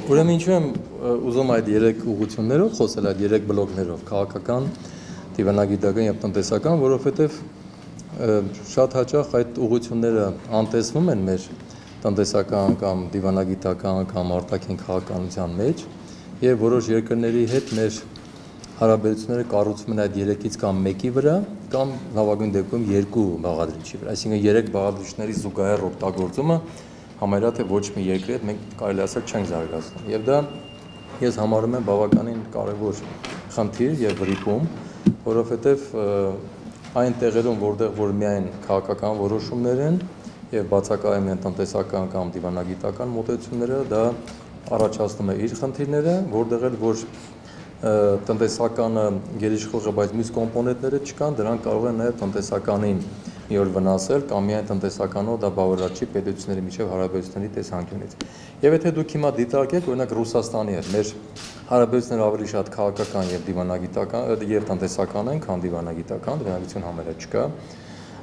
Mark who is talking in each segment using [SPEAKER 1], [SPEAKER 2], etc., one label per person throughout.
[SPEAKER 1] Ուրեմն ինչու եմ ուզում այդ երեք ուղղություններով խոսել, այդ երեք բլոկներով՝ քաղաքական, դիվանագիտական եւ տնտեսական, որովհետեւ շատ հաճախ այդ ուղղությունները անտեսվում են մեր տնտեսական կամ դիվանագիտական կամ արտաքին քաղաքականության մեջ եւ որոշ երկրների հետ մեր հարաբերությունները կառուցվում են այդ երեքից կամ մեկի վրա կամ լավագույն դեպքում երկու բաղադրիչի վրա, այսինքն երեք բաղադրիչների զուգահեռ օգտագործումը համարյա թե ոչ մի երկրի հետ մենք կարելի ասել չենք զարգացնում եւ դա ես համարում եմ բավականին կարեւոր խնդիր եւ վրիպում, որովհետեւ այն տեղերում, որտեղ որ միայն քաղաքական որոշումներ են եւ բացակայում են տնտեսական կամ դիվանագիտական մոտեցումները, դա առաջացնում է իր խնդիրները, որտեղ էլ որ տնտեսականը գերիշխող է, բայց մյուս կոմպոնենտները չկան, դրանք կարող են նաև տնտեսականին մի օր վնասել կամ միայն տնտեսականով դա բավարար չի պետությունների միջև հարաբերությունների տեսանկյունից։ Եվ եթե դուք հիմա դիտարկեք, օրինակ Ռուսաստանի հետ մեր հարաբերությունները ավելի շատ քաղաքական եւ դիվանագիտական եւ տնտեսական են, քան դիվանագիտական, դրանցություն համարյա չկա։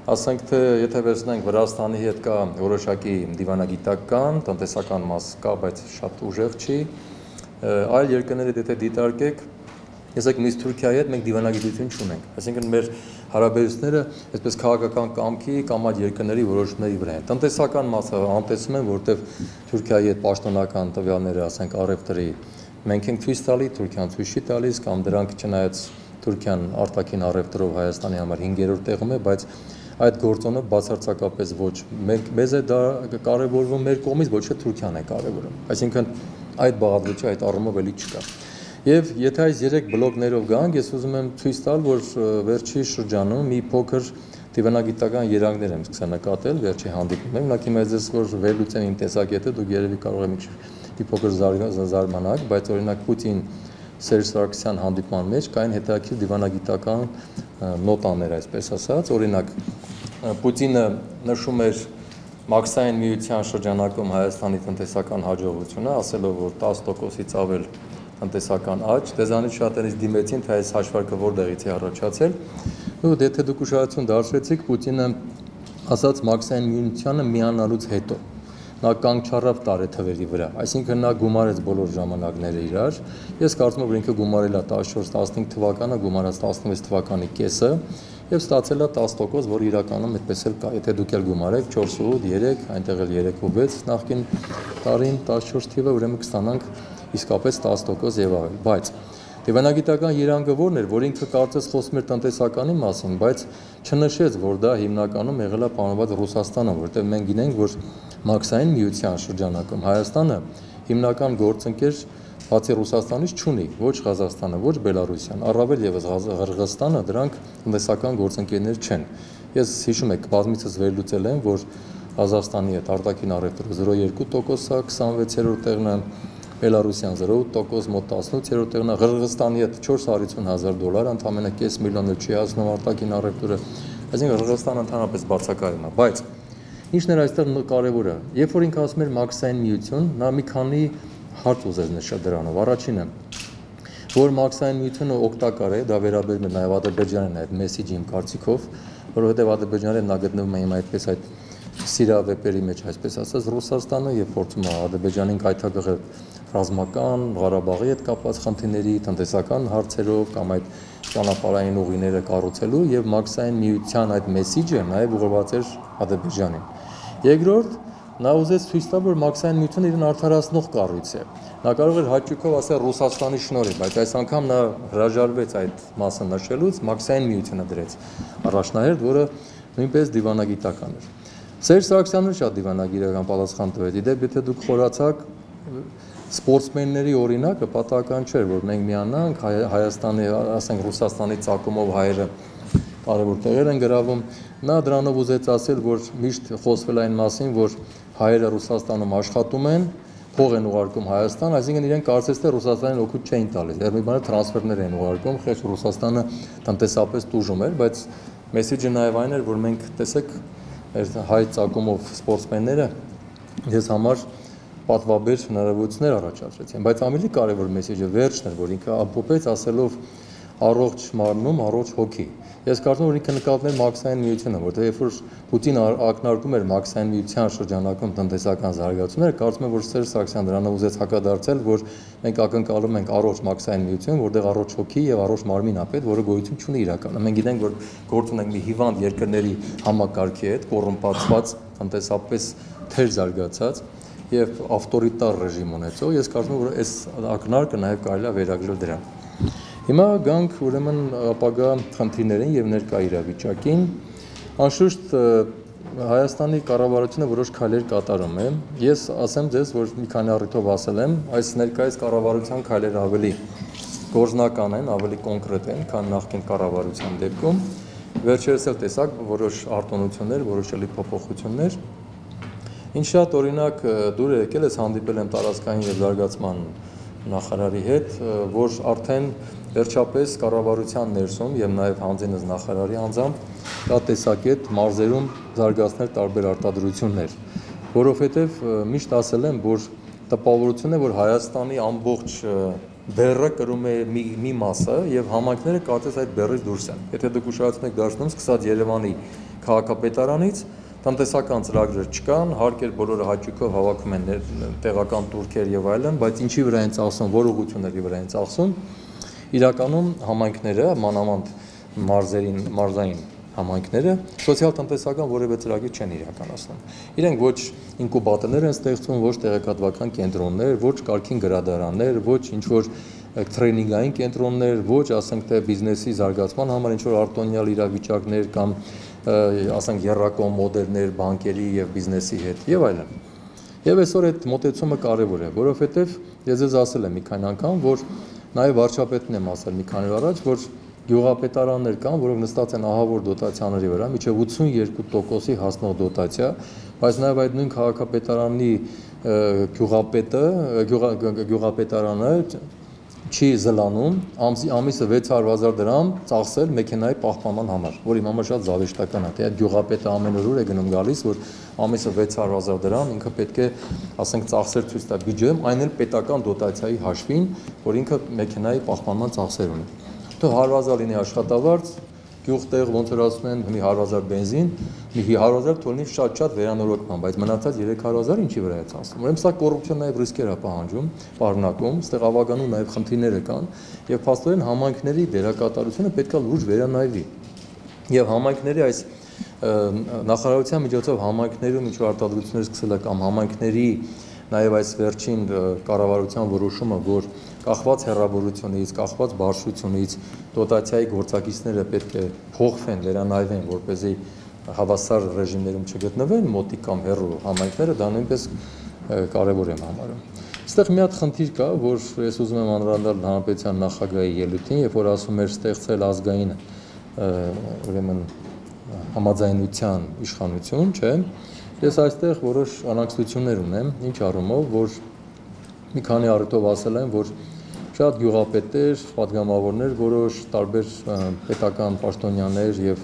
[SPEAKER 1] Ասենք թե եթե վերցնենք Վրաստանի հետ կա որոշակի դիվանագիտական, տնտեսական մաս կա, բայց շատ ուժեղ չի։ Այլ երկրների եթե դիտարկեք, եսեք նույնիսկ Թուրքիայի հետ մենք դիվանագիտություն չունենք, այսինքն մեր հարաբերությունները այսպես քաղաքական կամքի կամ այդ երկրների որոշումների վրա են։ Տնտեսական մասը անտեսում են, որտեղ Թուրքիայի հետ պաշտոնական տվյալները, ասենք առևտրի, մենք ենք ցույց տալի, Թուրքիան ցույց չի տալիս, կամ դրանք չնայած Թուրքիան արտաքին առևտրով Հայաստանի համար 5-րդ տեղում է, բայց այդ գործոնը բացարձակապես ոչ մեզ է դա կարևորվում մեր կողմից, ոչ թե Թուրքիան է կարևորում, այսինքն այդ բաղադրիչը այդ առումով էլի չկա։ Եվ եթե այս երեք բլոկներով գանք, ես ուզում եմ ցույց տալ, որ վերջի շրջանում մի փոքր դիվանագիտական երանգներ եմ սկսել նկատել վերջի հանդիպումներում, նա հիմա ես որ վերլուծեմ իմ տեսակետը, դուք երևի կարող եք մի փոքր զարմանալ, բայց օրինակ Պուտին Սերժ Սարգսյան հանդիպման մեջ կային հետաքրքիր դիվանագիտական նոտաներ, այսպես ասած, օրինակ Պուտինը նշում էր Մաքսային միության շրջանակում Հայաստանի տնտեսական հաջողությունը, ասելով որ 10%-ից ավել տնտեսական աճ, դեզանից շատերից դիմեցին, թե այս հաշվարկը որտեղից է առաջացել։ Ու եթե դուք ուշադրություն դարձրեցիք, Պուտինը ասաց Մաքսային միությանը միանալուց հետո նա կանգ չառավ տարեթվերի վրա, այսինքն նա գումարեց բոլոր ժամանակները իրար։ Ես կարծում եմ, որ ինքը գումարել է 14-15 թվականը, գումարած 16 թվականի կեսը եւ ստացել է 10%, որ իրականում այդպես էլ կա։ Եթե դուք էլ գումարեք 4.8, 3, այնտեղ էլ 3.6 նախկին տարին 14 թիվը, ուրեմն կստանանք իսկապես 10% եւ ավել։ Բայց դիվանագիտական երանգը որն էր, որ ինքը կարծես խոսում էր տնտեսականի մասին, բայց չնշեց, որ դա հիմնականում եղել է պանոված Ռուսաստանը, որտեղ մենք գիտենք, որ Մաքսային միության շրջանակում Հայաստանը հիմնական գործընկեր բացի Ռուսաստանից չունի, ոչ Ղազախստանը, ոչ Բելարուսիան, առավել եւս Ղրղըզստանը դրանք տնտեսական գործընկերներ չեն։ Ես հիշում եք, բազմիցս վերլուծել եմ, որ Ղազախստանի հետ արտաքին առևտրը 0.2%-ա, 26-րդ տեղն է, Բելարուսիան 0.8%, մոտ 18-րդ տեղն է, Ղրղըզստանի հետ $450,000, ընդամենը կես միլիոն էլ չի հասնում արտաքին առևտրը, այսինքն Ղրղըզստանը ընդհանրապես բացակայում է, բայց ինչն էր այստեղ կարևորը, երբ որ ինքը ասում էր Մաքսային միություն, նա մի քանի հարց ուզեց նշել դրանով։ Առաջինը, որ Մաքսային միությունը օգտակար է, դա վերաբերում է նաև Ադրբեջանին այդ մեսիջի իմ կարծիքով, որովհետև Ադրբեջանը նա գտնվում է հիմա այդպես այդ սիրավեպերի մեջ, այսպես ասած, Ռուսաստանը եւ փորձում է Ադրբեջանին կայթակղել ռազմական, Ղարաբաղի հետ կապված խնդիրների, տնտեսական հարցերով կամ այդ ճանապարհային ուղիները կառուցելու եւ Մաքսային միության այդ մեսիջը նաև ուղղված էր Ադրբեջանին։ Երկրորդ, նա ուզեց ցույց տալ, որ Մաքսային միությունը իրեն արդարացնող կառույց է։ Նա կարող էր հաճույքով ասել Ռուսաստանի շնորհիվ, բայց այս անգամ նա հրաժարվեց այդ մասը նշելուց, Մաքսային միությունը դրեց առաջնահերթ, որը նույնպես դիվանագիտական էր։ Սերժ Սարգսյանը շատ դիվանագիտական պատասխան տվեց։ Իդեպ, եթե դուք խորացաք սպորտսմենների օրինակը պատահական չէր, որ մենք միանանք Հայաստանի, ասենք Ռուսաստանի ցակումով հայերը կարևոր տեղեր են գրավում, նա դրանով ուզեց ասել, որ միշտ խոսվել այն մասին, որ հայերը Ռուսաստանում աշխատում են, փող են ուղարկում Հայաստան, այսինքն իրենք կարծես թե Ռուսաստանին օգուտ չէին տալիս, դեռ մի բան տրանսֆերներ են ուղարկում, խեղճ Ռուսաստանը տնտեսապես տուժում էր, բայց մեսիջը նաև այն էր, որ մենք տեսեք հայ ցակումով սպորտսմենները ես համար պատվաբեր հնարավորություններ առաջացրեցին, բայց ավելի կարևոր մեսիջը վերջն էր, որ ինքը ամփոփեց ասելով առողջ մարմնում, առողջ հոգի։ Ես կարծում եմ, որ ինքը նկատվում է Մաքսային միությունը, որտեղ երբ որ Պուտինը ակնարկում էր Մաքսային միության շրջանակում տնտեսական զարգացումները, կարծում եմ, որ Սերժ Սարգսյանը դրանով ուզեց հակադարձել, որ մենք ակնկալում ենք առողջ Մաքսային միություն, որտեղ առողջ հոգի եւ առողջ մարմին ա պետք, որը գոյություն չունի իրականում։ Մենք գիտենք, որ գործ ունենք մի հիվանդ երկրների համակարգի հետ, կոռումպացված, տնտեսապես թեր զարգացած եւ ավտորիտար ռեժիմ ունեցող։ Ես կարծում եմ, որ այս ակնարկը նաեւ կարելի է վերագրել դրան։ Հիմա գանք ուրեմն ապագա խնդիրներին եւ ներկա իրավիճակին։ Անշուշտ Հայաստանի կառավարությունը որոշ քայլեր կատարում է։ Ես ասեմ ձեզ, որ մի քանի առիթով ասել եմ, այս ներկայիս կառավարության քայլերը ավելի գործնական են, ավելի կոնկրետ են, քան նախկին կառավարության դեպքում։ Վերջերս էլ տեսակ որոշ արտոնություններ, որոշելի փոփոխություններ։ Ինչ շատ օրինակ դուր եկել ես հանդիպել եմ տարածքային եւ զարգացման նախարարի հետ, որ արդեն վերջապես կառավարության ներսում եւ նաեւ հանձինս նախարարի անձամբ դա տեսակետ մարզերում զարգացնել տարբեր արտադրություններ, որովհետեւ միշտ ասել եմ, որ տպավորություն է, որ Հայաստանի ամբողջ բեռը կրում է մի մասը եւ համայնքները կարծես այդ բեռից դուրս են։ Եթե դուք ուշադրություն եք դարձնում, սկսած Երևանի քաղաքապետարանից տնտեսական ծրագրեր չկան, հարկ էր բոլորը հաճույքով հավաքում են տեղական տուրքեր եւ այլն, բայց ինչի վրա են ծախսում, որ ուղղությունների վրա են ծախսում, իրականում համայնքները, մանավանդ մարզային համայնքները սոցիալ-տնտեսական որևէ ծրագիր չեն իրականացնում։ Իրենք ոչ ինկուբատորներ են ստեղծում, ոչ տեղեկատվական կենտրոններ, ոչ կարգին գրադարաններ, ոչ ինչ-որ թրեյնինգային կենտրոններ, ոչ ասենք թե բիզնեսի զարգացման համար ինչ-որ արտոնյալ իրավիճակներ կամ ասենք եռակողմ մոդելներ բանկերի եւ բիզնեսի հետ եւ այլն։ Եվ այսօր այդ մոտեցումը կարեւոր է, որովհետեւ ես ձեզ ասել եմ մի քանի անգամ, որ նաեւ վարչապետն եմ ասել մի քանի օր առաջ, որ գյուղապետարաններ կան, որոնք նստած են ահավոր դոտացիաների վրա, մինչև 82%-ի հասնող դոտացիա, բայց նաեւ այդ նույն քաղաքապետարանի գյուղապետարանը չի զլանում ամիսը 600,000 դրամ ծախսել մեքենայի պահպանման համար, որ իմ համար շատ զավեշտական է, թե այդ գյուղապետը ամեն օր է գնում գալիս, որ ամիսը 600,000 դրամ ինքը պետք է, ասենք, ծախսեր ցույց տա բյուջեում, այն էլ պետական դոտացիայի հաշվին, որ ինքը մեքենայի պահպանման ծախսեր ունի։ Թող 100,000 լինի աշխատավարձ, գյուղտեղ ոնց որ ասում են, մի 100,000 բենզին, մի 100,000 թողնի շատ վերանորոգման, բայց մնացած 300,000 ինչի վրա է ծախսում։ Ուրեմն սա կոռուպցիոն նաև ռիսկեր է պահանջում, պարունակում, այստեղ ավագանում նաև խնդիրներ կան, եւ փաստորեն համայնքների դերակատարությունը պետք է լուրջ վերանայվի։ Եվ համայնքների այս նախարարության միջոցով համայնքներում ինչ-որ արտադրություններ սկսել է կամ համայնքների նաև այս վերջին կառավարության որոշումը, որ կախված հեռավորությունից, կախված բարձրությունից դոտացիայի գործակիցները պետք է փոխվեն, վերանայվեն, որպեսզի հավասար ռեժիմներում չգտնվեն մոտիկ կամ հեռու համայնքները, դա նույնպես կարևոր եմ համարում։ Այստեղ մի հատ խնդիր կա, որ ես ուզում եմ անդրադառնալ հանրապետության նախագահի ելույթին, երբ որ ասում էր ստեղծել ազգային ուրեմն համաձայնության իշխանություն, չէ՞։ Ես այստեղ որոշ անհանգստություններ ունեմ, ինչ առումով, որ մի քանի առիթով ասել եմ, որ շատ գյուղապետեր, պատգամավորներ, որոշ տարբեր պետական պաշտոնյաներ եւ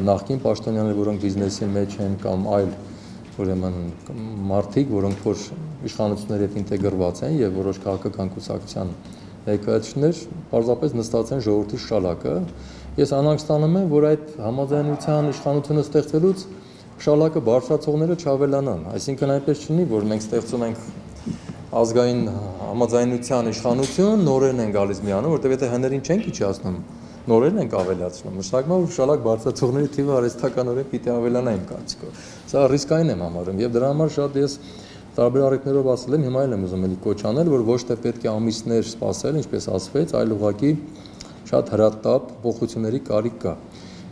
[SPEAKER 1] նախկին պաշտոնյաներ, որոնք բիզնեսի մեջ են կամ այլ ուրեմն մարդիկ, որոնք որ իշխանությունների հետ ինտեգրված են եւ որոշ քաղաքական կուսակցության ներկայացուցիչներ, պարզապես նստած են ժողովրդի շալակը։ Ես անհանգստանում եմ, որ այդ համաձայնության իշխանությունը ստեղծելուց շալակը բարձրացողները չավելանան, այսինքն այնպես չլինի, որ մենք ստեղծում ենք ազգային համաձայնության իշխանություն, նորերն են գալիս միանում, որտեղ եթե հներին չենք իջացնում, նորերն ենք ավելացնում։ Նշանակում է, որ շալակ բարձրացողների թիվը արհեստականորեն պիտի ավելանա իմ կարծիքով։ Սա ռիսկային եմ համարում եւ դրա համար շատ ես տարբեր առիթներով ասել եմ, հիմա էլ եմ ուզում էլի կոչ անել, որ ոչ թե պետք է ամիսներ սպասել, ինչպես ասվեց, այլ ուղղակի շատ հրատապ փոխությունների կարիք կա։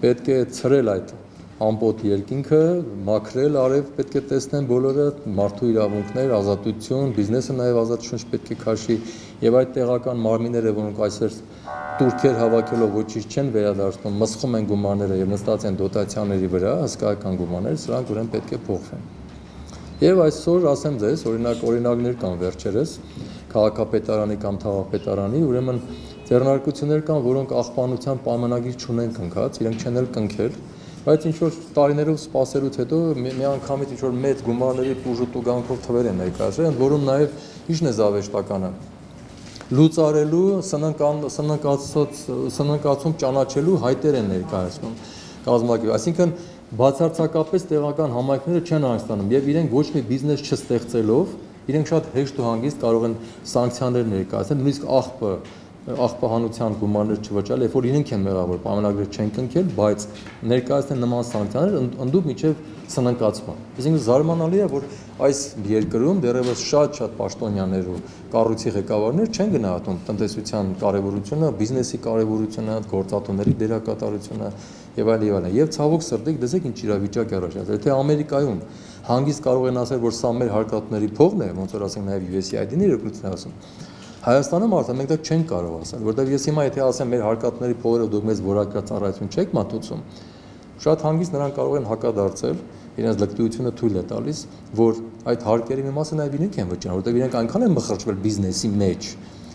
[SPEAKER 1] Պետք է ցրել այդ ամբողջ երկինքը, մաքրել, արև պետք է տեսնեն բոլորը, մարդու իրավունքներ, ազատություն, բիզնեսը նաև ազատ շունչ պետք է քաշի եւ այդ տեղական մարմինները, որոնք այսօր տուրքեր հավաքելով ոչինչ չեն վերադարձնում, մսխում են գումարները եւ նստած են դոտացիաների վրա, հսկայական գումարներ, սրանք ուրեմն պետք է փոխվեն։ Եվ այսօր ասեմ ձեզ, օրինակներ կան վերջերս քաղաքապետարանի կամ թաղապետարանի, ուրեմն ձեռնարկություններ կան, որոնք աղբանության պայմանագիր չունեն կնքած, իրենք չեն էլ կնքել, բայց ինչ որ տարիներով սպասելուց հետո մի անգամից ինչ որ մեծ գումարների ուժ ու տուգանքով թվեր են ներկայացրել, որում նաև ինչն է զավեշտականը։ լուծարելու սնանկացում ճանաչելու հայտեր են ներկայացնում կազմակերպ, այսինքն բացարձակապես տեղական համայնքները չեն անցնում եւ իրենք ոչ մի բիզնես չստեղծելով իրենք շատ հեշտ ու հանգիստ կարող են սանկցիաներ ներկայացնել, նույնիսկ աղբահանության գումարներ չվճարել, երբ որ իրենք են մեղավոր, պայմանագրեր չեն կնքել, բայց ներկայացնել նման սանկցիաներ ընդդուք միջև սնանկացման։ Այսինքն զարմանալի է, որ այս երկրում դեռևս շատ պաշտոնյաներ ու կառույցի ղեկավարներ չեն գնահատում տնտեսության կարևորությունը, բիզնեսի կարևորությունը, գործատուների դերակատարությունը եւ այլն։ Եվ ցավոք սրտի դեսեք ինչ իրավիճակ է առաջացել։ Եթե Ամերիկայում հանգիստ կարող են ասել, որ սա մեր հարկատուների փողն է, ոնց որ ասենք նաեւ USAID-ն իր օգնությունն է ասում։ Հայաստանում արդեն մենք դա չենք կարող ասել, որտեղ ես հիմա եթե ասեմ մեր հարկատուների փողերը դուք մեզ որակյալ ծառայություն չեք մատուցում, շատ հանգիստ նրանք կարող են հակադարձել, իրենց լկտիությունը թույլ է տալիս, որ այդ հարկերի մի մասը նաև իրենք են վճարում, որտեղ իրենք այնքան են մխրճվել բիզնեսի մեջ,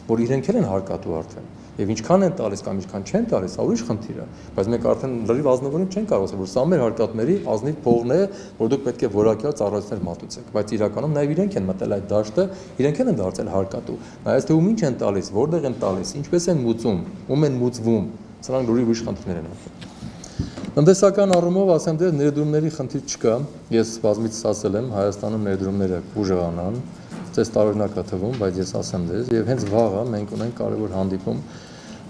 [SPEAKER 1] որ իրենք են հարկատու արդեն։ Եվ ինչքան են տալիս կամ ինչքան չեն տալիս, դա ուրիշ խնդիր է, բայց մենք արդեն լրիվ ազնվորեն չենք կարող ասել, որ սա մեր հարկատուների ազնիվ փողն է, որ դուք պետք է որակյալ ծառայություններ մատուցեք, բայց իրականում նաև իրենք են մտել այդ դաշտը, իրենք են դարձել հարկատու։ Նայած թե ում ինչ են տալիս, որտեղ են տալիս, ինչպես են մուծում, ում են մուծվում, սրանք ուրիշ խնդիրներ են։ Տնտեսական առումով ասեմ դեռ ներդրումների խնդիր չկա, ես բազմիցս ասել եմ, Հայաստանում ներդրումները կուժանան, ծես տարօրինակ է թվում, բայց ես ասեմ դες, եւ հենց վաղը մենք ունենք կարևոր հանդիպում,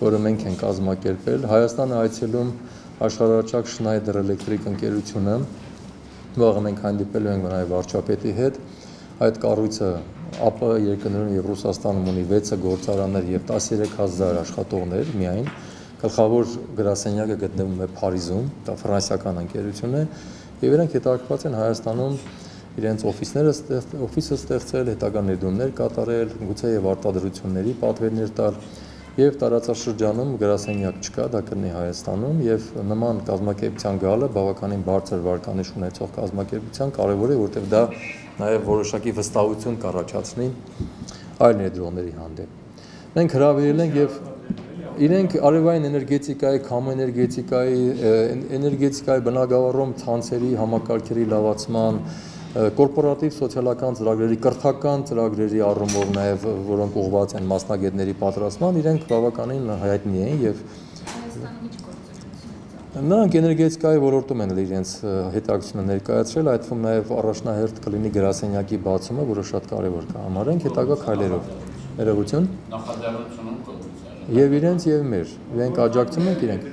[SPEAKER 1] որը մենք ենք կազմակերպել, Հայաստանը այցելում աշխարհահռչակ Schneider Electric ընկերությունը, վաղը մենք հանդիպելու ենք նաեւ վարչապետի հետ, այդ կառույցը ԱՊ երկրներում եւ Ռուսաստանում ունի 6 գործարաններ եւ 13000 աշխատողներ միայն, գլխավոր գրասենյակը գտնվում է Փարիզում, դա ֆրանսիական ընկերություն է, եւ իրենք հետաքրքրված են Հայաստանում իրենց օֆիսը ստեղծել, հետագա ներդրումներ կատարել, գուցե եւ արտադրությունների պատվերներ տալ, եւ տարածաշրջանում գրասենյակ չկա, դա կլինի Հայաստանում եւ նման կազմակերպության գալը բավականին բարձր վարկանիշ ունեցող կազմակերպության կարեւոր է, որտեղ դա նաեւ որոշակի վստահություն կառաջացնի այլ ներդրողների հանդեպ։ Մենք հրավիրել ենք եւ իրենք արևային էներգետիկայի, քամու էներգետիկայի բնագավառում ցանցերի համակարգերի լավացման, կորպորատիվ սոցիալական ծրագրերի, կրթական ծրագրերի առումով նաև որոնք ուղղված են մասնագետների պատրաստման, իրենք բավականին հայտնի են եւ նրանք էներգետիկայի ոլորտում են իրենց հետաքրքրությունը ներկայացրել, այդ թվում նաև առաջնահերթ կլինի գրասենյակի բացումը, որը շատ կարևոր է համարենք հետագա քայլերով։ Ներողություն։ Եվ իրենց եւ մեր, իրենք աջակցում են իրենք։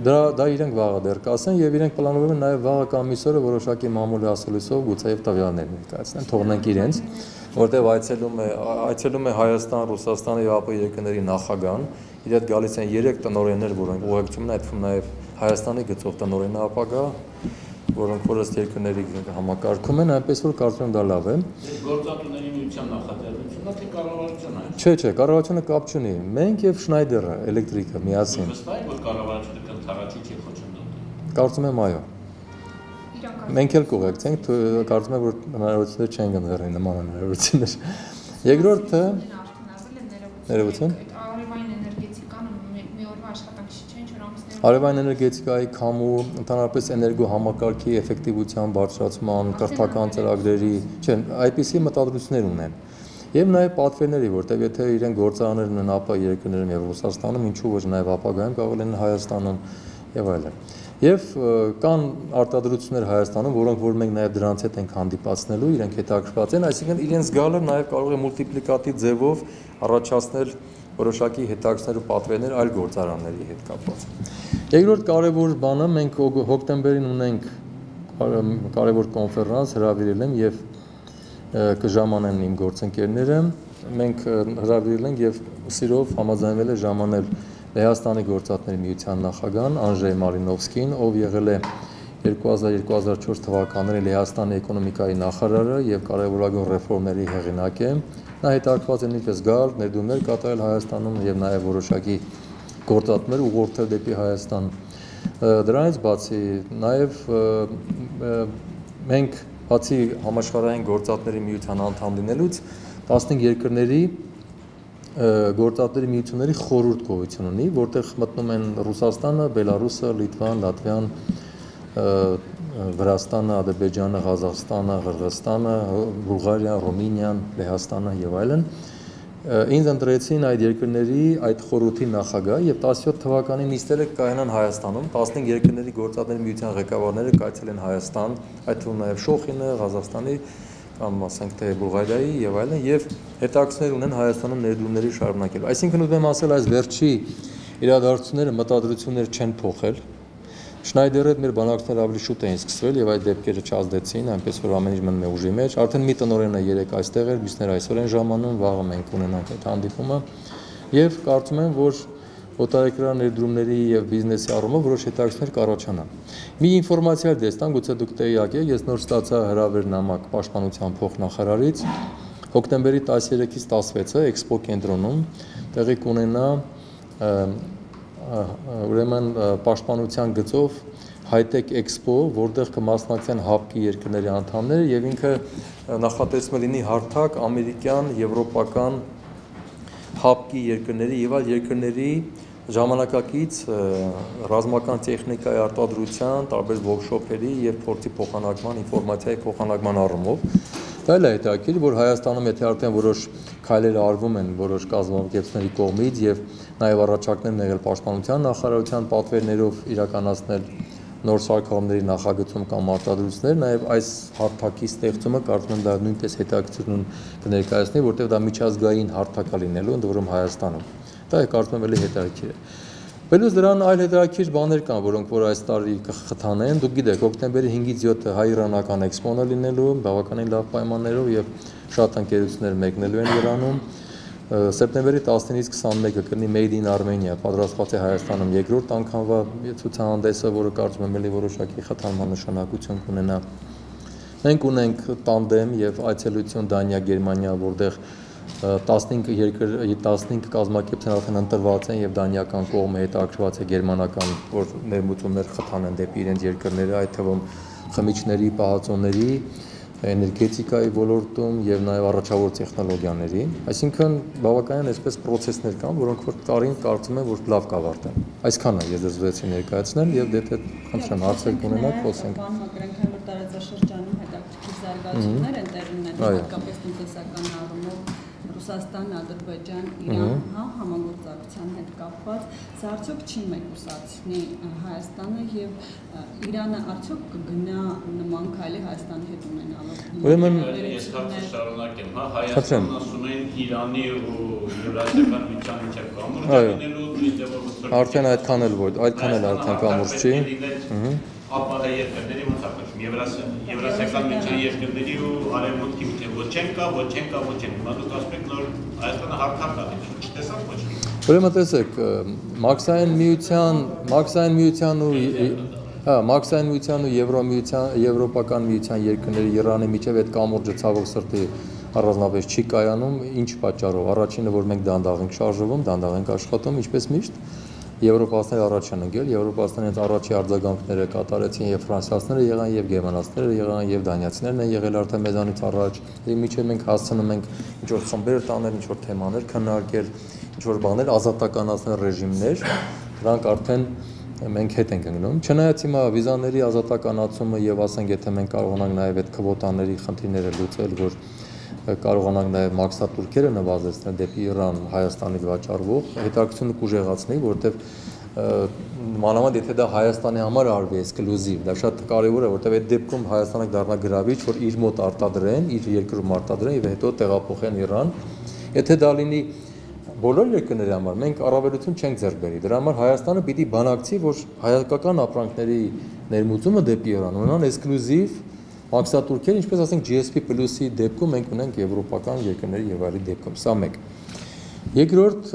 [SPEAKER 1] Դա իրենք վաղը դեռ կասեն եւ իրենք պլանավորում են նաեւ վաղը կամ միսօրը որոշակի մամուլի ասելույսով գուցե եւ տվյալներ ներկայացնեն, թողնենք իրենց, որտեղ այցելում է Հայաստան, Ռուսաստան եւ ԱՊ երկրների նախագահան, իր հետ գալիս են 3 տնօրեններ, որոնք ուղեկցում են այդ թվում նաեւ Հայաստանի գծով տնօրենը ապագա, որոնք որ ըստ երկրների համակարգում են, այնպես որ կարծում եմ դա լավ է։
[SPEAKER 2] Գործատուների միության նախաձեռնությունն է կառավարությունը։
[SPEAKER 1] Չէ, կառավարությունը կապ չունի։ Մենք եւ Schneider Electric-ը միասին։
[SPEAKER 2] Վստահ եք, որ կառավարությունը կընդառաջի չի խոչընդոտի։
[SPEAKER 1] Կարծում եմ այո։ Մենք էլ կուղեկցենք, կարծում եմ որ հնարավորություններ չեն գտնվի նման հնարավորություններ։ Երկրորդը ներողություն։ Արևային էներգետիկայի քամու, ընդհանրապես էներգո համակարգի էֆեկտիվության բարձրացման, կրթական ծրագրերի, չէ, այդպիսի մտադրություններ ունեն։ Եվ նաև պատվերների, որտեղ եթե իրենք գործարաններ ունեն ԱՊ երկրներում եւ Ռուսաստանում, ինչու ոչ նաև ապագայում կարող են Հայաստանում եւ այլն։ Եվ կան արտադրություններ Հայաստանում, որոնք որ մենք նաև դրանց հետ ենք հանդիպացնելու, իրենք հետաքրքրված են, այսինքն իրենց գալը նաև կարող է մուլտիպլիկատիվ ձևով առաջացնել որոշակի հետաքրքրներ ու պատվերներ այլ գործարանների հետ կապված։ Երկրորդ կարևոր բանը մենք հոկտեմբերին ունենք կարևոր կոնֆերանս հրավիրել եմ եւ կժամանեն իմ գործընկերները, մենք հրավիրել ենք եւ սիրով համաձայնվել է ժամանել Լեհաստանի գործատների միության նախագահան Անժեյ Մարինովսկին, ով եղել է 2000-2004 թվականներին Լեհաստանի էկոնոմիկայի նախարարը եւ կարևորագույն ռեֆորմների հեղինակ է։ Նա հետաքրքրված է նույնպես գալ, ներդրումներ կատարել Հայաստանում եւ նաեւ որոշակի գործատներ ուղղորդել դեպի Հայաստան։ Դրանից բացի նաեւ մենք բացի համաշխարհային գործատների միության անդամ լինելուց 15 երկրների գործատների միությունների խորհուրդ գոյություն ունի, որտեղ մտնում են Ռուսաստանը, Բելարուսը, Լիտվան, Լատվիան, Վրաստանը, Ադրբեջանը, Ղազախստանը, Ղրղստանը, Բուլղարիան, Ռումինիան, Լեհաստանը եւ այլն։ ինձ ընտրեցին այդ երկրների այդ խորհրդի նախագահ եւ 17 թվականին նիստերը կայանան Հայաստանում 15 երկրների գործադների միության ղեկավարները կայցել են Հայաստան այդ թվում նաեւ Շոխինը Ղազախստանի կամ ասենք թե Բուլղարիայի եւ այլն եւ հետաքրքրներ ունեն Հայաստանում ներդրումների շարունակելու այսինքն ուզում եմ ասել այս վերջի իրադարձությունները մտադրություններ չեն փոխել Շնայդերը մեր բանակցները ավելի շուտ էին սկսվել եւ այդ դեպքերը չազդեցին, այնպես որ ամեն ինչ մնում է ուժի մեջ։ Արդեն մի տնօրենը 3 այստեղ էր, մյուսները այսօր են ժամանում, վաղը մենք ունենանք այդ հանդիպումը եւ կարծում եմ, որ օտարերկրյա ներդրումների եւ բիզնեսի առումով որոշ հետաքրքիրներ կառաջանան։ Մի ինֆորմացիա դեստան, գուցե դուք տեղյակ եք, ես նոր ստացա հրավերնամակ Պաշտպանության փոխնախարարից հոկտեմբերի 13-ից 16-ը Էքսպո կենտրոնում տեղի կունենա ուրեմն պաշտպանության գծով High-Tech Expo, որտեղ կմասնակցեն ՀԱՊԿ-ի երկրների անդամները եւ ինքը նախատեսվում է լինի հարթակ ամերիկյան, եվրոպական ՀԱՊԿ-ի երկրների եւ այլ երկրների ժամանակակից ռազմական տեխնիկայի արտադրության, տարբեր workshop-երի եւ փորձի փոխանակման, ինֆորմացիայի փոխանակման առումով դա էլ է հետաքրքիր, որ Հայաստանում եթե արդեն որոշ քայլեր արվում են որոշ կազմակերպությունների կողմից եւ նաեւ առաջարկներ եղել պաշտպանության նախարարության պատվերներով իրականացնել նոր սարքավորումների նախագծում կամ արտադրություններ, նաեւ այս հարթակի ստեղծումը կարծում եմ դա նույնպես հետաքրքրություն կներկայացնի, որտեղ դա միջազգային հարթակ է լինելու, ընդ որում Հայաստանում։ Դա է կարծում եմ էլի հետաքրքիր է։ Բելուց դրան այլ հետաքրքիր բաներ կան, որոնք որ այս տարի կխթանեն։ Դուք գիտեք, հոկտեմբերի 5-ից 7-ը հայ-իրանական էքսպոն է լինելու, բավականին լավ պայմաններով եւ շատ ընկերություններ մեկնելու են Իրանում։ Սեպտեմբերի 19-ից 21-ը կլինի Made in Armenia, պատրաստված է Հայաստանում երկրորդ անգամվա ցուցահանդեսը, որը կարծում եմ էլի որոշակի խթանման նշանակություն կունենա։ Մենք ունենք տանդեմ եւ այցելություն Դանիա-Գերմանիա, որտեղ 15 կազմակերպություններ արդեն ընտրված են եւ դանիական կողմը հետաքրքրված է գերմանական որ ներմուծումներ խթանեն դեպի իրենց երկրները, այդ թվում խմիչքների, պահածոների, էներգետիկայի ոլորտում եւ նաեւ առաջավոր տեխնոլոգիաների, այսինքն բավականին այսպես process-ներ կան, որոնք որ տարին կարծում եմ որ լավ կավարտեն։ Այսքանը ես ուզեցի ներկայացնել եւ դե խնդրեմ հարցեր կունենաք, խոսենք։
[SPEAKER 3] Բան մակրենք որ տարածաշրջանում հետաքրքիր զարգացումներ են տեղի ունենում, հատկապես տնտեսական առումով Ռուսաստան, Ադրբեջան, Իրան, համագործակցության հետ կապված, սա արդյոք չի մեկուսացնի Հայաստանը եւ Իրանը արդյոք կգնա նման քայլի Հայաստանի հետ ունենալով։
[SPEAKER 1] Ուրեմն
[SPEAKER 2] ես հարցը շարունակեմ, Հայաստանն ասում են Իրանի ու Եվրասիական միության միջև կամուրջ լինելու դեպքում
[SPEAKER 1] արդեն այդքան էլ ոչ, այդքան էլ արդեն կամուրջ չի։
[SPEAKER 2] Ապա երկրների ոնց ակնկալում Եվրասիական միության երկրների ու արևմուտքի միջև ոչ չեն։ Դուք ասում եք նոր Հայաստանը հարթակ է, չտեսաք ոչ։
[SPEAKER 1] Ուրեմն տեսեք, Մաքսային միության ու Եվրոպական միության երկրների Իրանի միջև այդ կամուրջը ցավոք սրտի առանձնապես չի կայանում, ինչ պատճառով։ Առաջինը որ մենք դանդաղ ենք շարժվում, դանդաղ ենք աշխատում, ինչպես միշտ Եվրոպացիները առաջ են ընկել, Եվրոպացիները առաջի արձագանքները կատարեցին եւ ֆրանսիացիները եղան եւ գերմանացիները եղան եւ դանիացիներն են եղել արդեն մեզանից առաջ։ Միջև մենք հասցնում ենք ինչ որ խմբեր տանել, ինչ որ թեմաներ քննարկել, ինչ որ բաներ ազատականացնել ռեժիմներ, դրանք արդեն մենք հետ ենք ընկնում։ Չնայած հիմա վիզաների ազատականացումը եւ ասենք եթե մենք կարողանանք նաեւ այդ քվոտաների խնդիրները լուծել, որ կարողանանք նաև մաքսատուրքերը նվազեցնել դեպի Իրան Հայաստանի վաճառվող հետաքրքրությունը կուժեղացնի, որովհետև մանավանդ եթե դա Հայաստանի համար արվի էքսկլյուզիվ, դա շատ կարևոր է, որովհետև այդ դեպքում Հայաստանը կդառնա գրավիչ, որ իր մոտ արտադրեն, իր երկրում արտադրեն եւ հետո տեղափոխեն Իրան։ Եթե դա լինի բոլոր երկրների համար, մենք առավելություն չենք ձեռք բերի։ Դրա համար Հայաստանը պիտի բանակցի, որ հայկական ապրանքների ներմուծումը դեպի Իրան ունենան էքսկլյուզիվ մաքսատուրքեր, ինչպես ասենք GSP+-ի դեպքում մենք ունենք եվրոպական երկրների եւ այլի դեպքում, սա մեկ։ Երկրորդ,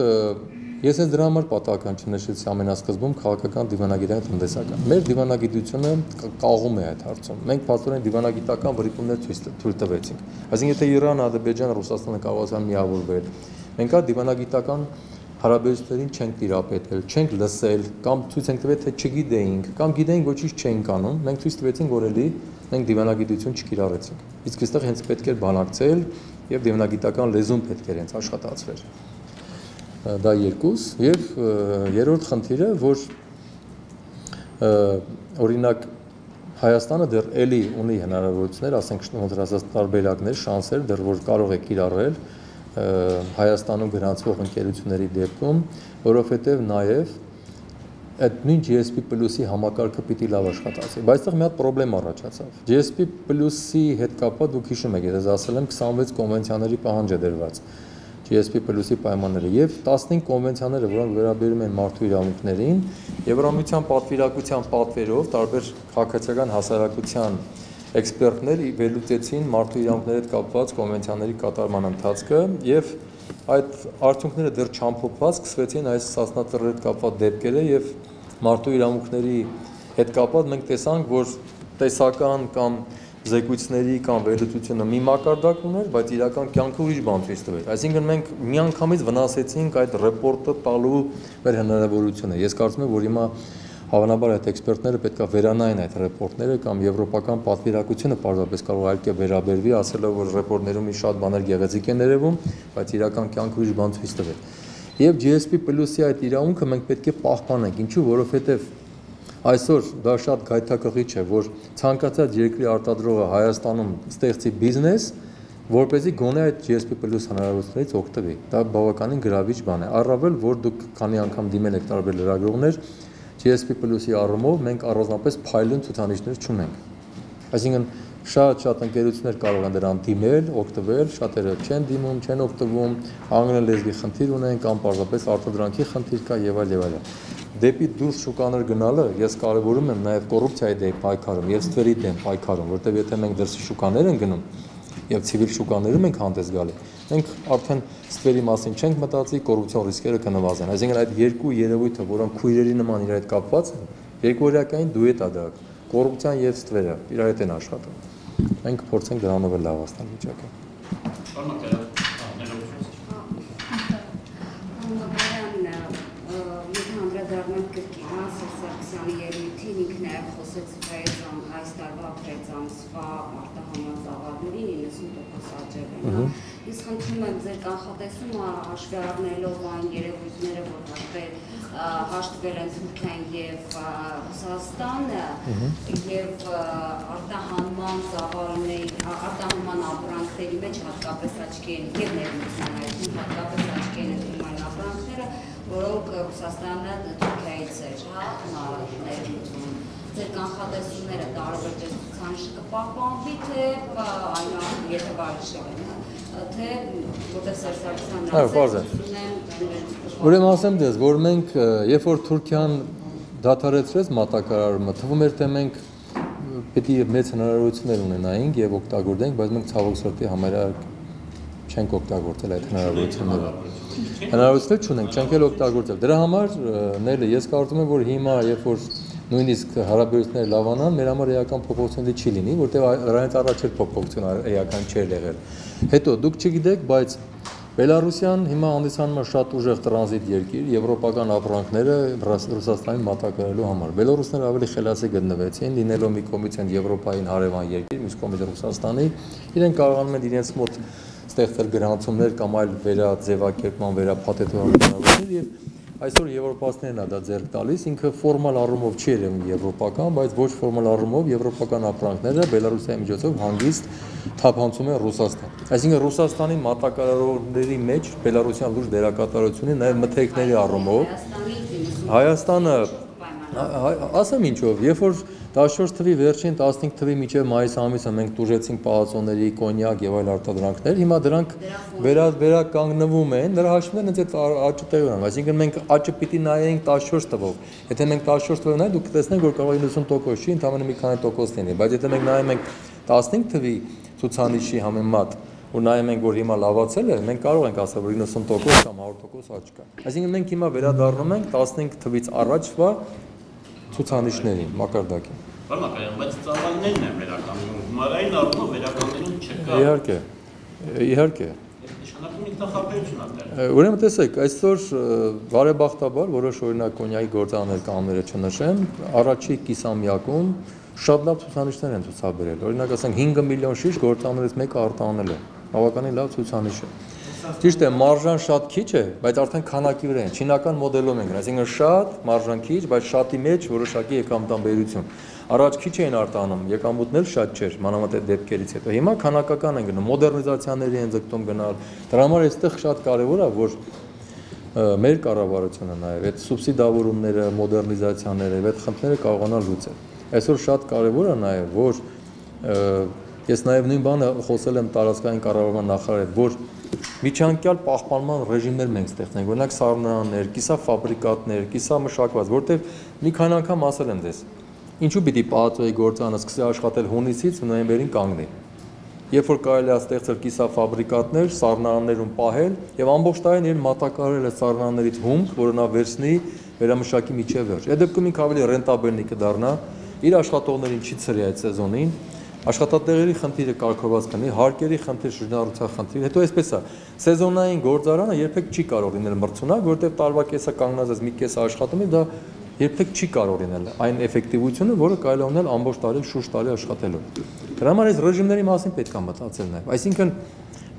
[SPEAKER 1] ես այս դրա համար պատահական չնշեցի ամենասկզբում քաղաքական դիվանագիտական տնտեսական։ Մեր դիվանագիտությունը կաղում է այդ հարցում։ Մենք փաստորեն դիվանագիտական վրիպումներ թույլ տվեցինք։ Այսինքն եթե Իրան, Ադրբեջան, Ռուսաստանը կարողացան միավորվել, մենք կա դիվանագիտական հարաբերություններին չենք տիրապետել, չենք լսել, կամ ցույց ենք տվել, թե չգիտեինք, կամ գիտեինք, ոչինչ չենք անում, մենք ցույց տվեցինք, որ էլի մենք դիվանագիտություն չկիրառեցինք։ Իսկ այստեղ հենց պետք էր բանակցել եւ դիվանագիտական լեզուն պետք էր հենց աշխատացվել։ Դա երկուս եւ երրորդ խնդիրը, որ օրինակ Հայաստանը դեռ էլի ունի հնարավորություններ, ասենք ոնց ասած տարբերակներ, շանսեր, դեռ որ կարող է կիրառել Հայաստանում գրանցվող ընկերությունների դեպքում, որովհետև նաև այդ նույն GSP Plus-ի համակարգը պիտի լավ աշխատացի, բայց այստեղ մի հատ խնդրեմ առաջացավ։ GSP Plus-ի հետ կապված դուք հիշում եք, ես ասել եմ 26 կոնվենցիաների պահանջ է դրված GSP Plus-ի պայմանները եւ 15 կոնվենցիաները, որոնք վերաբերում են մարդու իրավունքներին, Եվրամիության պատվիրակության պատվերով տարբեր քաղաքացիական հասարակության էքսպերտներ վերլուծեցին մարդու իրավունքների հետ կապված կոնվենցիաների կատարման ընթացքը եւ այդ արդյունքները դեռ չամփոփված սկսվեցին այս սասնատռի հետ կապված դեպքերը եւ մարդու իրավունքների հետ կապված մենք տեսանք, որ տեսական կամ զեկույցների կամ վերլուծությունը մի մակարդակ ուներ, բայց իրական կյանքը ուրիշ բան ցույց տվեց։ Այսինքն մենք միանգամից վնասեցինք այդ ռեպորտը տալու մեր հնարավորությունը։ Ես կարծում եմ, որ հիմա հավանաբար այդ էքսպերտները պետք է վերանային այդ ռեպորտները կամ եվրոպական պատվիրակությունը պարզապես կարող է այլ վերաբերվի, ասելով, որ ռեպորտներում շատ բաներ գեղեցիկ են ներևում, բայց իրական կյանքը ուրիշ բան ցույց տվեց։ Եվ GSP Plus-ի այդ իրավունքը մենք պետք է պահպանենք, ինչու, որովհետև այսօր դա շատ գայթակղիչ է, որ ցանկացած երկրի արտադրողը Հայաստանում ստեղծի բիզնես, որպեսզի գոնե այդ GSP Plus հնարավորություններից օգտվի։ Դա բավականին գրավիչ բան է։ Առավել, որ դուք քանի անգամ դիմել եք տարբեր լրագրողներ, GSP Plus-ի առումով մենք առանձնապես փայլուն ցուցանիշներ չունենք։ Այսինքն շատ ընկերություններ կարող են դրան դիմել, օգտվել, շատերը չեն դիմում, չեն օգտվում, անգլերեն լեզվի խնդիր ունեն կամ պարզապես արտադրանքի խնդիր կա եւ այլ եւ այլ։ Դեպի դուրս շուկաներ գնալը ես կարևորում եմ նաև կոռուպցիայի դեմ պայքարում եւ ստվերի դեմ պայքարում, որտեղ եթե մենք դրսի շուկաներ են գնում եւ ցիվիլ շուկաներում ենք հանդես գալի, մենք արդեն ստվերի մասին չենք մտածի, կոռուպցիոն ռիսկերը կնվազեն։ Այսինքն այդ երկու երևույթը, որոնք քույրերի նման իրար հետ կապված են, երկուօրյակային դուետ է դա, կոռուպցիան եւ ստվերը իրար հետ են աշխատում։ Մենք փորձենք դրանով էլ լավացնել վիճակը։
[SPEAKER 4] Ինքն է խոսեց այս տարվա ապրեցամսվա արտահանած ավարներին 90% աճել են։ Իսկ խնդրում եմ ձեր կանխատեսումը հաշվի առնելով այն երևույթները, որ հաշտվել են Թուրքիան եւ Ռուսաստանը եւ արտահանման ապրանքների մեջ հատկապես աչքի են եւ ներմուծման հատկապես աչքի են դիմային ապրանքները, որոնք Ռուսաստանը Թուրքիայից էր, ներմուծում։ Ձեր կանխատեսումները տարբեր ցուցանիշը կպահպանվի, թե այն եթե բարիշել թե որտեղ Սերժ
[SPEAKER 1] Ուրեմն ասեմ դες, որ մենք երբ որ Թուրքիան դադարեցրեց մատակարարումը, թվում էր թե մենք պետք է մեծ հնարավորություններ ունենայինք եւ օգտագործենք, բայց մենք ցավոք սրտի համարյա չենք օգտագործել այդ հնարավորությունները։ Հնարավորություններ չունենք, չենք էլ օգտագործել։ Դրա համար նելը ես կարծում եմ, որ հիմա երբ որ նույնիսկ հարաբերությունները լավանան, մեր համար էական փոփոխություններ չի լինի, որտեղ դրանից առաջ էլ փոփոխություն էական չէր եղել։ Հետո դուք չգիտեք, բայց Բելարուսյան հիմա հանդիսանում է շատ ուժեղ տրանզիտ երկիր, եվրոպական ապրանքները Ռուսաստանին մատակարարելու համար։ Բելարուսները ավելի խելացի գտնվեցին, լինելով մի կողմից են Եվրոպային հարևան երկիր, մյուս կողմից Ռուսաստանի, իրենք կարողանում են իրենց մոտ ստեղծել գրանցումներ կամ այլ վերաձևակերպման, վերափաթեթավորման հնարավորություններ եւ այսօր եվրոպացիներն է դա ձեռք տալիս, ինքը ֆորմալ առումով չի երևում եվրոպական, բայց ոչ ֆորմալ առումով եվրոպական ապրանքները Բելարուսիայի միջոցով հանգիստ թափանցում են Ռուսաստան։ Այսինքն Ռուսաստանի մատակարարողների մեջ Բելարուսյան լուրջ դերակատարություն ունի նաև մթերքների առումով։ Հայաստանը ասեմ ինչով, երբ որ 14 թվի վերջին 15 թվի մինչև մայիս ամիսը մենք տուժեցինք պալացոների, կոնյակ եւ այլ արտադրանքներ, հիմա դրանք վերականգնվում են, դրա հաշվին հենց այդ աճը տեղի ունեն, այսինքն մենք աճը պիտի նայենք 14 թվով։ Եթե մենք 14 թվով նայենք, դուք կտեսնեք, որ կարող է 90% չի, ընդհանրապես մի քանի տոկոս լինի, բայց եթե մենք նայում ենք 15 թվի ցուցանիշի համեմատ ու նայում ենք, որ հիմա լավացել է, մենք կարող ենք ասել, որ 90% կամ 100% աճ կա։ Այսինքն մենք հիմա վերադառնում ենք 15 թվից առաջվա ցուցանիշներին, մակարդակին։
[SPEAKER 2] Բայց ծավալներն են վերականգնում, գումարային առումով վերականգնում չկա։
[SPEAKER 1] Իհարկե։
[SPEAKER 2] Նշանակում ինքնախապեյություն է։
[SPEAKER 1] Ուրեմն տեսեք, այսօր բարեբախտաբար որոշ օրինակ կոնյակի գործարաններ կանոնները չնշեմ, առաջի կիսամյակում շատ լավ ցուցանիշներ են ցուցաբերել։ Օրինակ ասենք 5 միլիոն շիշ գործարաններից մեկը արտահանել է։ Բավականին լավ ցուցանիշ է։ Ճիշտ է, մարժան շատ քիչ է, բայց արդեն քանակի վրա են, չինական մոդելով ենք, այսինքն շատ, մարժան քիչ, բայց շատի մեջ որոշակի եկամտաբերություն։ Առաջ քիչ էին արտանում, եկամուտն էլ շատ չէր, մանավանդ այդ դեպքերից հետո։ Հիմա քանակական են գնում, մոդեռնիզացիաների են ձգտում գնալ։ Դրա համար այստեղ շատ կարևոր է, որ մեր կառավարությունը նաև այդ սուբսիդավորումները, մոդեռնիզացիաները, այդ խնդիրները կարողանա լուծել։ Այսօր շատ կարևոր է նաև, որ ես նաև նույն բանը խոսել եմ տարածքային կառավարման նախարարի հետ, որ միջանկյալ պահպանման ռեժիմներ մենք ստեղծենք, օրինակ սառնարաններ, կիսաֆաբրիկատներ, կիսամշակված, որտեղ մի քանի անգամ ասել եմ ձեզ, ինչու պիտի պահածոյի գործարանը սկսի աշխատել հունիսից նոյեմբերին կանգնի։ Երբ որ կարելի է ստեղծել կիսաֆաբրիկատներ, սառնարաններում պահել եւ ամբողջ տարին իրեն մատակարարել է սառնարաններից հումք, որը նա վերցնի վերամշակի միջև վերջ։ Այդ դեպքում ինքը ավելի ռենտաբելնի կդառնա, իր աշխատողներին չի ցրի այդ սեզոնին, աշխատատեղերի խնդիրը կարգավորված կլինի, հարկերի խնդիր, շրջանառության խնդիր, հետո այսպես է, սեզոնային գործարանը երբեք չի կարող լինել մրցունակ, որտեղ տարվա կեսը կանգնած ես մի կեսը աշխատում է, դա երբեք չի կարող լինել այն էֆեկտիվությունը, որը կարելի է ունել ամբողջ տարի շուրջ տարի աշխատելով։ Դրա համար այս ռեժիմների մասին պետք է մտածել նաև։ Այսինքն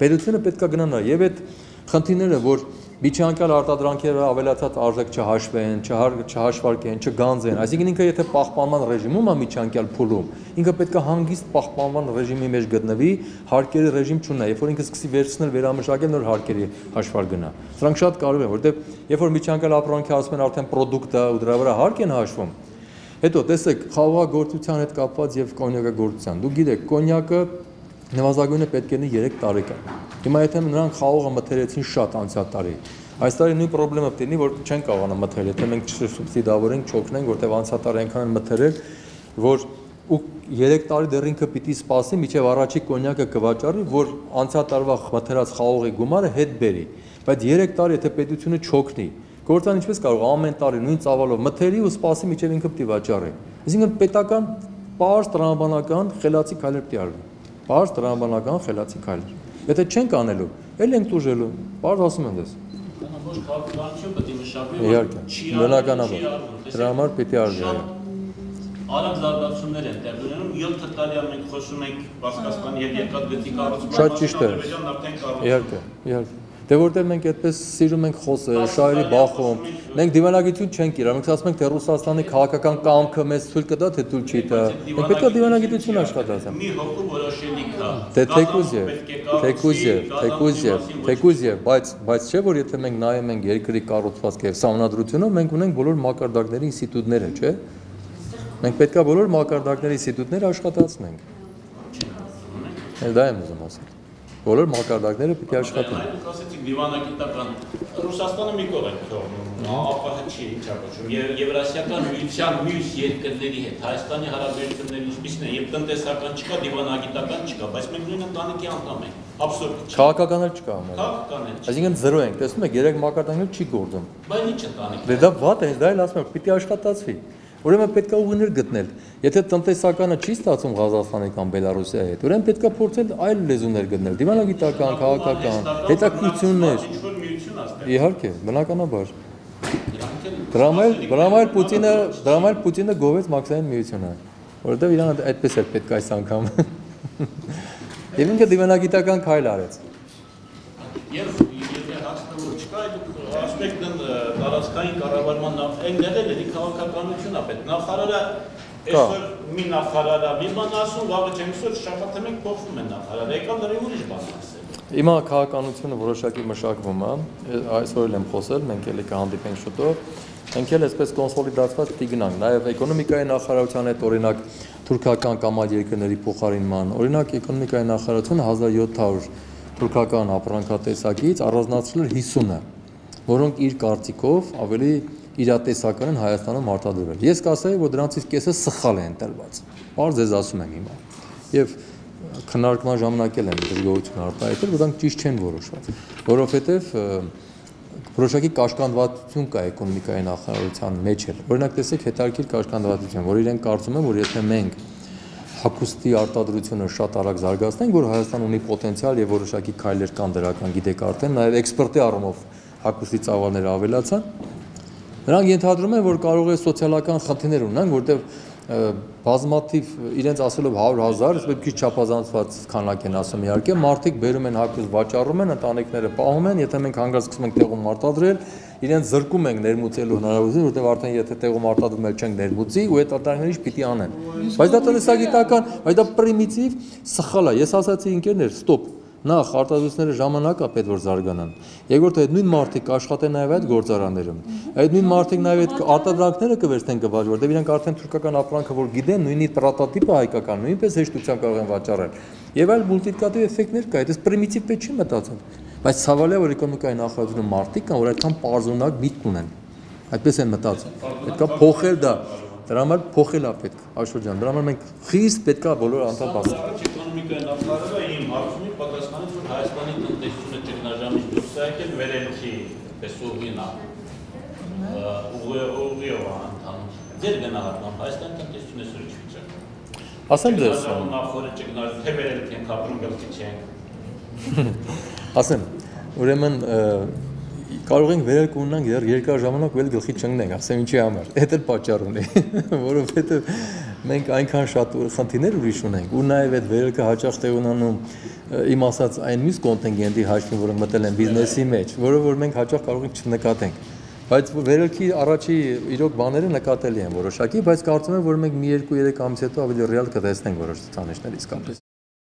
[SPEAKER 1] պետությունը պետք է գնա նաև այդ խնդիրները, որ միջանկյալ արտադրանքերը ավելացած արժեք չհաշվեն, չհաշվարկեն, չգանձեն։ Այսինքն ինքը եթե պահպանման ռեժիմում է միջանկյալ փուլում, ինքը պետք է հանգիստ պահպանման ռեժիմի մեջ գտնվի, հարկերի ռեժիմ չունենա, երբ որ ինքը սկսի վերցնել վերամշակել նոր հարկերի հաշվար գնա։ Սրանք շատ կարևոր են, որտեղ երբ որ միջանկյալ ապրանքի ասում են արդեն պրոդուկտը ու դրա վրա հարկ են հաշվում, հետո տեսեք խաղողագործության հետ կապված եւ կոնյակագործության։ Դուք գիտեք, կոնյակը նվազագույնը պետք է լինի 3 տարեկան։ Հիմա եթե նրանք խաղողը մթերեցին շատ անցյալ տարի, այս տարի նույն խնդրեմը պետք է լինի, որ չեն կարողանա մթերել, եթե մենք չսուբսիդավորենք, չօգնենք, որտեղ անցյալ տարի այնքան են մթերել, որ ու 3 տարի դեռ ինքը պիտի սպասի, մինչև առաջի կոնյակը կվաճառի, որ անցյալ տարվա մթերած խաղողի գումարը հետ բերի։ Բայց 3 տարի եթե պետությունը չօգնի, գործան ինչպես կարող ամեն տարի նույն ծավալով մթերի ու սպասի, մինչև ինքը պիտի վաճառի։ Այսինքն պետական պարզ տրամաբանական խելացի քայլեր պիտի արվի։ Պարզ տրամաբանական խելացի քայլեր։ Եթե չենք անելու, ել ենք տուժելու, պարզ ասում եմ դες։
[SPEAKER 2] Ոչ քաղաքականություն պետք է մշակվի,
[SPEAKER 1] Իհարկե, բնականաբար։ Դրա համար պիտի արվի։
[SPEAKER 2] Արագ զարգացումներ են տեղի ունենում, 7 տարի մենք խոսում ենք Բասկաստանի հետ երկաթգծի կառուցման
[SPEAKER 1] Շատ ճիշտ է։ Իհարկե, իհարկե։ Դե որտեղ մենք այդպես սիրում ենք խոսել, շահերի բախում, մենք դիվանագիտություն չենք իրար, մենք ասում ենք թե Ռուսաստանի քաղաքական կամքը մեզ թույլ կտա, թե թույլ չի տա։ Մենք պետք է դիվանագիտություն աշխատացնենք։
[SPEAKER 2] Մի հոգու որոշելի կա։
[SPEAKER 1] Դե թեկուզ եւ, բայց չէ որ եթե մենք նայում ենք երկրի կառուցվածքը եւ սահմանադրությունը, մենք ունենք բոլոր մակարդակների ինստիտուտները, չէ՞։ Մենք պետք է բոլոր մակարդակների ինստիտուտները աշխատացնենք։ Դա եմ ուզում ասել։ Բոլոր մակարդակները պետք է աշխատեն։
[SPEAKER 2] Այլ ասեցիք դիվանագիտական Ռուսաստանը մի կողմ է թողնում, ԱՊՀ չի ինչա կոչվում, Եվրասիական միության մյուս երկրների հետ Հայաստանի հարաբերությունները ինչպիսին է, եւ տնտեսական չկա, դիվանագիտական չկա, բայց մենք նույն ընտանիքի անդամ ենք։ Աբսուրդ չէ։
[SPEAKER 1] Քաղաքական էլ չկա ամեն։
[SPEAKER 2] Քաղաքական էլ չի։
[SPEAKER 1] Այսինքն 0 ենք, տեսնում եք, 3 մակարդակներ չի գործում։
[SPEAKER 2] Բայց ինչ ընտանիք։
[SPEAKER 1] Դե դա վատ է, դա էլ ասում եմ, պիտի աշխատացվի։ Ուրեմն պետք է ուղիներ գտնել։ Եթե տնտեսականը չի ստացվում Ղազախստանի կամ Բելարուսի հետ, ուրեմն պետք է փորձել այլ լեզուներ գտնել, դիվանագիտական, քաղաքական, հետաքրքրություններ։ Իհարկե, բնականաբար։ Դրա համար Պուտինը գովեց Մաքսային միությունը, որովհետև իրան այդպես էր պետք այս անգամ։ Եվ ինքը դիվանագիտական քայլ արեց։
[SPEAKER 2] Եվ հաստատում չկա, ասպեկտն տարածքային կառավարման այնտեղ էլ էլի քաղաքականությունն է պետք։ Նախարարը այսօր մի նախարարը մի բան ասում, վաղը չենք սուր շաբաթը մենք փոխվում են նախարարը, եկան լրի ուրիշ բան ասել։
[SPEAKER 1] Հիմա քաղաքականությունը որոշակի մշակվում է, այսօր էլ եմ խոսել, մենք էլ կհանդիպենք շուտով, մենք էլ այսպես կոնսոլիդացված պիտի գնանք, նաև էկոնոմիկայի նախարարության հետ օրինակ թուրքական կամ այլ երկրների փոխարինման, օրինակ էկոնոմիկայի նախարարությունը 1700 թուրքական ապրանքատեսակից առանձնացրել 50-ը, որոնք իր կարծիքով ավելի իրատեսական են Հայաստանում արտադրվել։ Ես կասեի, որ դրանցից կեսը սխալ են ընտրված։ Պարզ ձեզ ասում եմ հիմա։ Եվ քննարկման ժամանակ էլ են դժգոհություն արտահայտել, որ դրանք ճիշտ չեն որոշված, որովհետև որոշակի կաշկանդվածություն կա էկոնոմիկայի նախարարության մեջ էլ։ Օրինակ տեսեք հետաքրքիր կաշկանդվածություն, որ իրենք կարծում են, որ եթե մենք հագուստի արտադրությունը շատ արագ զարգացնենք, որ Հայաստանը ունի պոտենցիալ եւ որոշակի քայլեր կան դրական, գիտեք արդեն, նաեւ էքսպորտի առումով հագուստի ծավալները ավելացան։ Նրանք ենթադրում են, որ կարող է սոցիալական խնդիրներ ունենան, որտեղ բազմաթիվ իրենց ասելով 100,000, իսկ քիչ չափազանցված քանակ են ասում իհարկե, մարդիկ բերում են հարկուց վաճառում են, ընտանիքները պահում են, եթե մենք հանգած սկսում ենք տեղում արտադրել, իրենց զրկում ենք ներմուծելու հնարավորություն, որտեղ արդեն եթե տեղում արտադրում էլ չենք ներմուծի, ու այդ արտադրողները ինչ պիտի անեն։ Բայց դա տնտեսագիտական, բայց դա պրիմիտիվ սխալ է։ Ես ասացի ընկերներ, ստոպ։ Նախ արտադրությունները ժամանակ է պետք որ զարգանան։ Երկրորդ այդ նույն մարդիկ աշխատեն նաև այդ գործարաններում։ Այդ նույն մարդիկ նաև այդ արտադրանքները կվերցնեն կվաճ, որտեղ իրենք արդեն թուրքական ապրանքը որ գիտեն, նույնի պրոտոտիպը հայկական, նույնպես հեշտությամբ կարող են վաճառել։ Եվ այլ մուլտիպլիկատիվ էֆեկտներ կա, այս պրիմիտիվ պետք չի մտածել։ Բայց ցավալի է որ էկոնոմիկայի նախարարությունում մարդիկ կան, որ այդքան պարզունակ միտք ունեն։ Այդպես են մտածում։ Պետք է փոխել դա։ Դրա համար փոխել է պետք, Աշոտ ջան։ Դրա համար մենք խիստ պետք է բոլոր անդամ բացենք։
[SPEAKER 2] Էկոնոմիկայի նախարարը իմ հարցումից պատասխանեց, որ Հայաստանի տնտեսությունը ճգնաժամից դուրս է եկել վերելքի տեսուհին ուղիով անդամ։ Ձեր գնահատմամբ Հայաստանի տնտեսությունը սուրճ վիճակը։
[SPEAKER 1] Ասեմ ձեզ։
[SPEAKER 2] Նախորդ ճգնաժամ թե վերելք ենք ապրում գլխի չենք։
[SPEAKER 1] Ասեմ, ուրեմն կարող ենք վերելք ունենանք երկար ժամանակ վել գլխի չընկնենք, ասեմ ինչի համար։ Այդ էլ պատճառ ունի, որովհետև մենք այնքան շատ խնդիրներ ուրիշ ունենք, ու նաև այդ վերելքը հաճախ տեղ ունենում իմ ասած այն մյուս կոնտինգենտի հաշվին, որոնք մտել են բիզնեսի մեջ, որը որ մենք հաճախ կարող ենք չնկատենք։ Բայց վերելքի առաջի իրոք բաները նկատելի են որոշակի, բայց կարծում եմ, որ մենք մի 2-3 ամիս հետո ավելի ռեալ կտեսնենք որոշ ցուցանիշներ իսկապես։